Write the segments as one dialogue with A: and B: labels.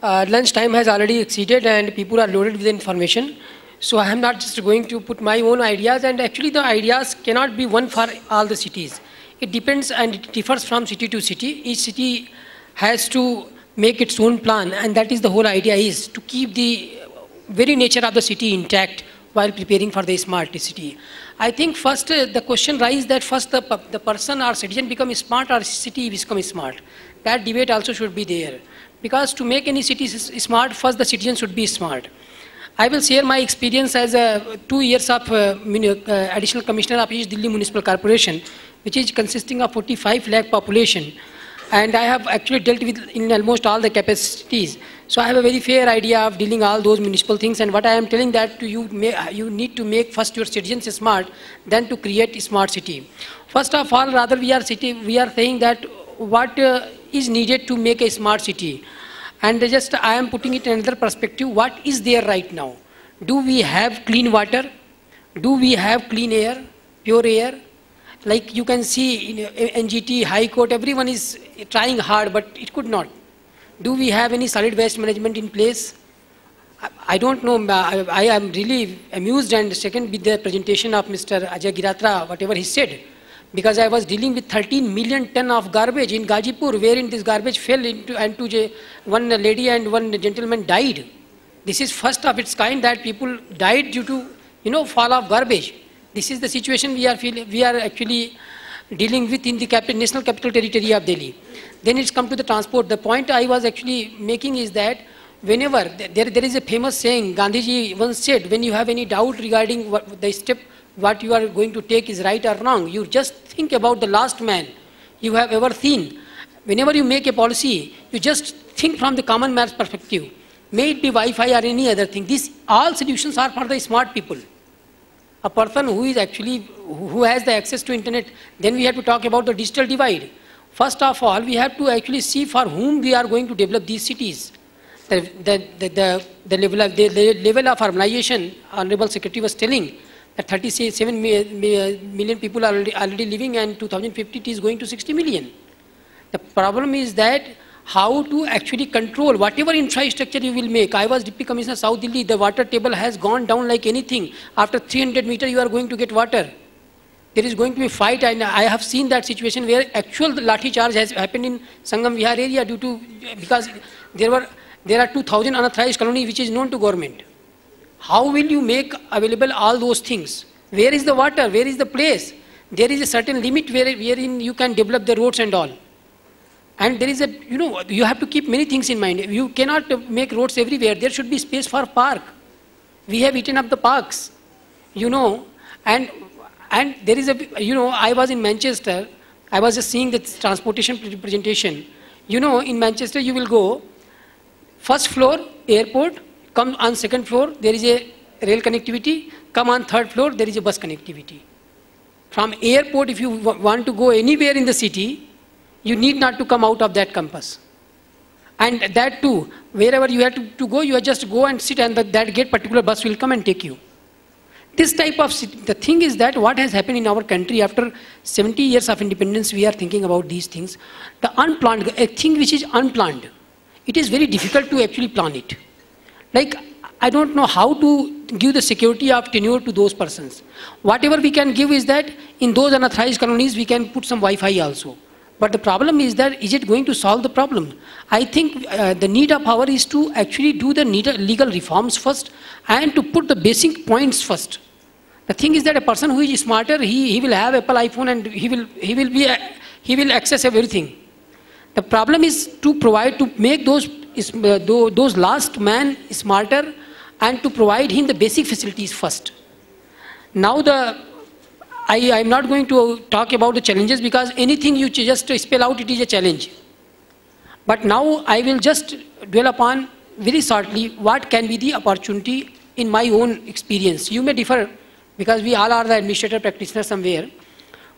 A: Lunch time has already exceeded and people are loaded with information. So I am not just going to put my own ideas, and actually the ideas cannot be one for all the cities. It depends and it differs from city to city. Each city has to make its own plan, and that is the whole idea, is to keep the very nature of the city intact while preparing for the smart city. I think first the question rises that first the person or citizen become smart or city become smart. That debate also should be there. Because to make any city smart, first the citizen should be smart. I will share my experience as 2 years of additional commissioner of East Delhi Municipal Corporation, which is consisting of 45 lakh population. And I have actually dealt with in almost all the capacities. So I have a very fair idea of dealing all those municipal things. And what I am telling that to you, you need to make first your citizens smart, then to create a smart city. First of all, rather we are saying that what is needed to make a smart city. And just I am putting it in another perspective. What is there right now? Do we have clean water? Do we have clean air, pure air? Like you can see in NGT, High Court, everyone is trying hard, but it could not. Do we have any solid waste management in place? I don't know. I am really amused and second with the presentation of Mr. Ajay Giratra, whatever he said. Because I was dealing with 13 million ton of garbage in Gazipur, wherein this garbage fell into, and one lady and one gentleman died. This is first of its kind that people died due to, fall of garbage. This is the situation we are actually dealing with in the national capital territory of Delhi. Then it's come to the transport. The point I was actually making is that whenever, there is a famous saying, Gandhiji once said, when you have any doubt regarding what you are going to take is right or wrong, you just think about the last man you have ever seen. Whenever you make a policy, you just think from the common man's perspective. May it be Wi-Fi or any other thing. These all solutions are for the smart people. A person who has the access to internet. Then we have to talk about the digital divide. First of all, we have to actually see for whom we are going to develop these cities. The level of urbanization, Honorable Secretary was telling, that 37 million people are already living, and 2050 it is going to 60 million. The problem is that how to actually control whatever infrastructure you will make. I was Deputy Commissioner South Delhi, the water table has gone down like anything. After 300 meters you are going to get water. There is going to be a fight, and I have seen that situation where actual lathi charge has happened in Sangam Vihar area because there are 2,000 unauthorized colonies which is known to government. How will you make available all those things? Where is the water? Where is the place? There is a certain limit wherein you can develop the roads and all. And there is you have to keep many things in mind. You cannot make roads everywhere. There should be space for park. We have eaten up the parks, and there is I was in Manchester. I was just seeing the transportation presentation. In Manchester you will go, first floor, airport, come on second floor, there is a rail connectivity, come on third floor, there is a bus connectivity. From airport, if you want to go anywhere in the city, you need not to come out of that campus. And that too, wherever you have to go, you just go and sit, and that gate particular bus will come and take you. This type of city, the thing is that what has happened in our country after 70 years of independence, we are thinking about these things. The unplanned, a thing which is unplanned, it is very difficult to actually plan it. Like, I don't know how to give the security of tenure to those persons. Whatever we can give is that in those unauthorized colonies, we can put some Wi-Fi also. But the problem is that, is it going to solve the problem? I think the need of hour is to actually do the legal reforms first and to put the basic points first. The thing is that a person who is smarter, he will have Apple iPhone and he will access everything. The problem is to make those last man smarter and to provide him the basic facilities first. Now I am not going to talk about the challenges, because anything you just spell out, it is a challenge. But now I will just dwell upon very shortly what can be the opportunity in my own experience. You may differ, because we all are the administrator practitioners somewhere.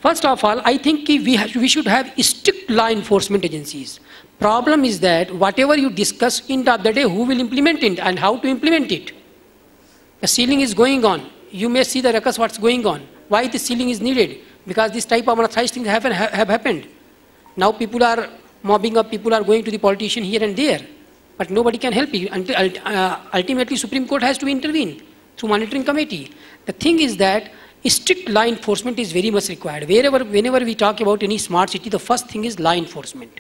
A: First of all, I think we should have strict law enforcement agencies. Problem is that whatever you discuss in the other day, who will implement it and how to implement it? The sealing is going on. You may see the ruckus what's going on. Why the sealing is needed? Because this type of unauthorized things have happened. Now people are mobbing up, people are going to the politician here and there. but nobody can help you. Until, ultimately, Supreme Court has to intervene through monitoring committee. The thing is that strict law enforcement is very much required. Whenever we talk about any smart city, the first thing is law enforcement.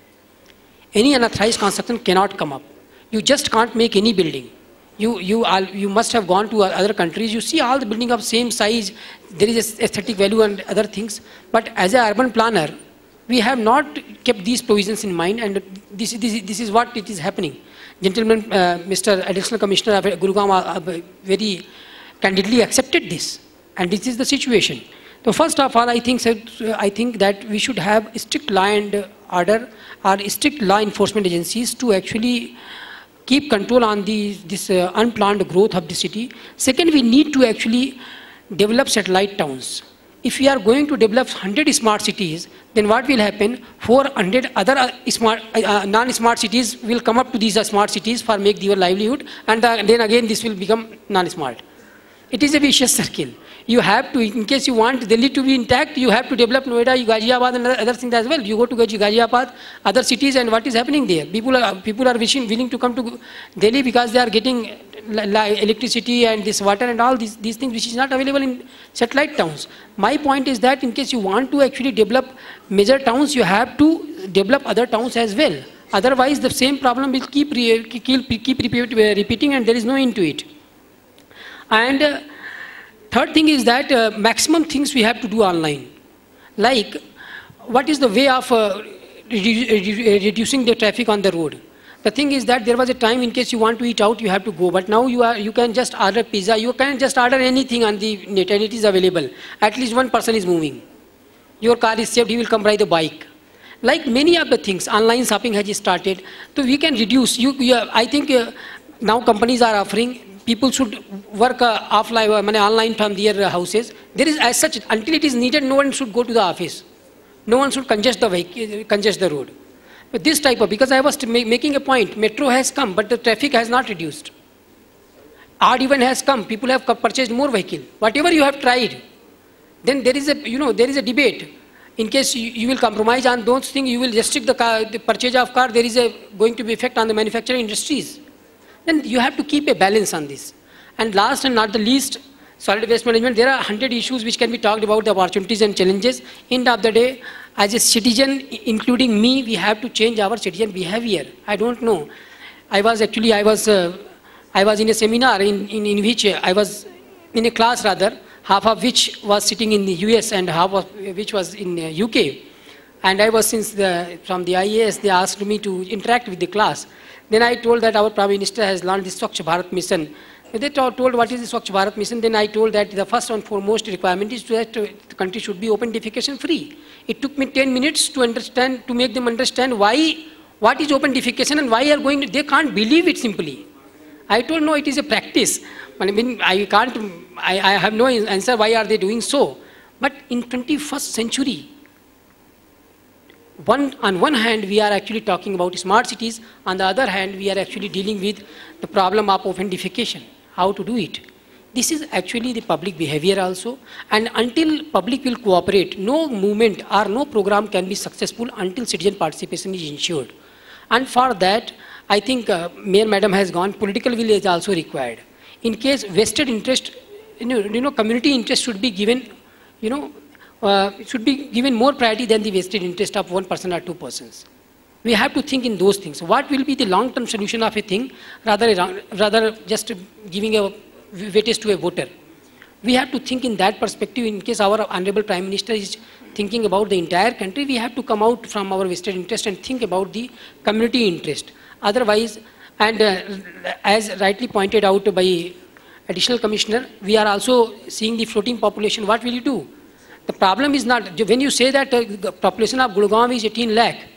A: Any unauthorized construction cannot come up. You just can't make any building. You must have gone to other countries. You see all the building of same size. There is aesthetic value and other things. But as an urban planner, we have not kept these provisions in mind, and this is what it is happening. Gentleman, Mr. Additional Commissioner of Gurugram very candidly accepted this, and this is the situation. So first of all, I think that we should have strict law and order or strict law enforcement agencies to actually keep control on this unplanned growth of the city. Second, we need to actually develop satellite towns. If we are going to develop 100 smart cities, then what will happen? 400 other non-smart cities will come up to these smart cities for make their livelihood, and then again this will become non-smart. It is a vicious circle. You have to, in case you want Delhi to be intact, you have to develop Noida, Ghaziabad and other things as well. You go to Ghaziabad, other cities, and what is happening there? People are willing to come to Delhi because they are getting electricity and this water and all these things which is not available in satellite towns. My point is that in case you want to actually develop major towns, you have to develop other towns as well. Otherwise, the same problem will keep repeating, and there is no end to it. And third thing is that maximum things we have to do online. Like, what is the way of reducing the traffic on the road? The thing is that there was a time in case you want to eat out, you have to go. But now you can just order pizza. You can just order anything on the net and it is available. At least one person is moving. Your car is saved, he will come by the bike. Like many of the things, online shopping has started. So we can reduce. I think now companies are offering people should work offline, online from their houses. There is as such, until it is needed, no one should go to the office. No one should congest the road. But this type of, because I was making a point, metro has come, but the traffic has not reduced. Odd even has come, people have purchased more vehicle. Whatever you have tried, then there is a debate. In case you will compromise on those things, you will restrict the purchase of car, there is going to be effect on the manufacturing industries. Then you have to keep a balance on this. And last and not the least, solid waste management. There are 100 issues which can be talked about, the opportunities and challenges. End of the day, as a citizen, including me, we have to change our citizen behavior. I don't know. I was in a seminar in which I was in a class rather, half of which was sitting in the US and half of which was in the UK. And I was from the IAS, they asked me to interact with the class. Then I told that our Prime Minister has launched the Swachh Bharat Mission. They told what is the Swachh Bharat Mission. Then I told that the first and foremost requirement is that the country should be open defecation free. It took me 10 minutes to make them understand what is open defecation and why they can't believe it simply. I told no, it is a practice. I have no answer why are they doing so. But in 21st century, on one hand, we are actually talking about smart cities. On the other hand, we are actually dealing with the problem of open defecation. How to do it? This is actually the public behavior also. And until public will cooperate, no movement or no program can be successful until citizen participation is ensured. And for that, I think Mayor Madam has gone, political will is also required. In case vested interest, community interest should be given, should be given more priority than the vested interest of one person or two persons. We have to think in those things. What will be the long-term solution of a thing rather just giving a weightage to a voter? We have to think in that perspective. In case our Honorable Prime Minister is thinking about the entire country, we have to come out from our vested interest and think about the community interest. Otherwise, and as rightly pointed out by Additional Commissioner, we are also seeing the floating population. What will you do? The problem is not, when you say that the population of Gurugram is 18 lakh,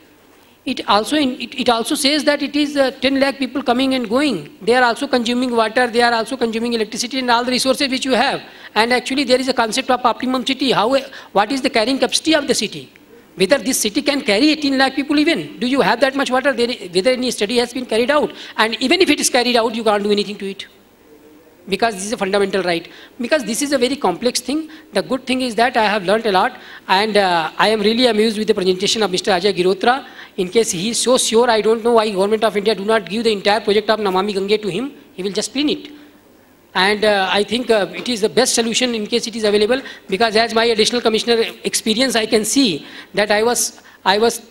A: it also says that it is 10 lakh people coming and going. They are also consuming water, they are also consuming electricity and all the resources which you have. And actually there is a concept of optimum city. What is the carrying capacity of the city? Whether this city can carry 18 lakh people even. Do you have that much water? Whether any study has been carried out. And even if it is carried out, you can't do anything to it. Because this is a fundamental right. Because this is a very complex thing. The good thing is that I have learnt a lot, and I am really amused with the presentation of Mr. Ajay Girotra. In case he is so sure, I don't know why Government of India do not give the entire project of Namami Gange to him. He will just clean it. And I think it is the best solution in case it is available, because as my additional commissioner experience, I can see that I was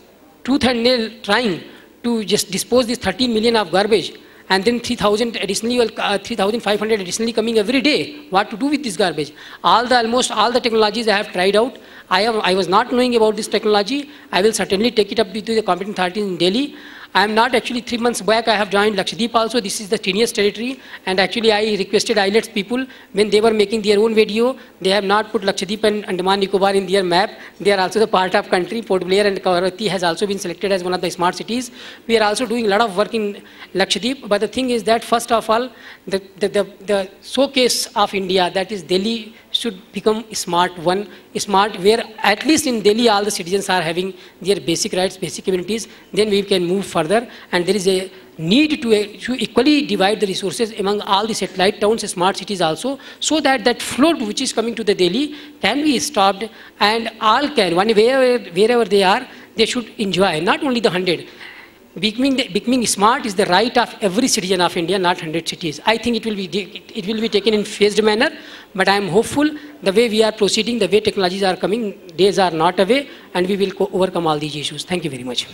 A: tooth and nail trying to just dispose this 13 million of garbage, and then 3,000 additionally, 3,500 additionally coming every day. What to do with this garbage? Almost all the technologies I have tried out. I was not knowing about this technology. I will certainly take it up with the competent authorities in Delhi. I am not actually 3 months back, I have joined Lakshadweep also. This is the teeniest territory, and actually I requested IELTS people when they were making their own video, they have not put Lakshadweep and Andaman Nicobar in their map. They are also the part of country. Port Blair and Kavaratti has also been selected as one of the smart cities. We are also doing a lot of work in Lakshadweep, but the thing is that first of all, the showcase of India, that is Delhi, should become smart one, smart where at least in Delhi all the citizens are having their basic rights, basic amenities. Then we can move further, and there is a need to equally divide the resources among all the satellite towns, smart cities also, so that that flood which is coming to the Delhi can be stopped, and all can, wherever they are, they should enjoy, not only the 100. Becoming smart is the right of every citizen of India, not 100 cities. I think it will be taken in phased manner, but I am hopeful the way we are proceeding, the way technologies are coming, days are not away, and we will overcome all these issues. Thank you very much.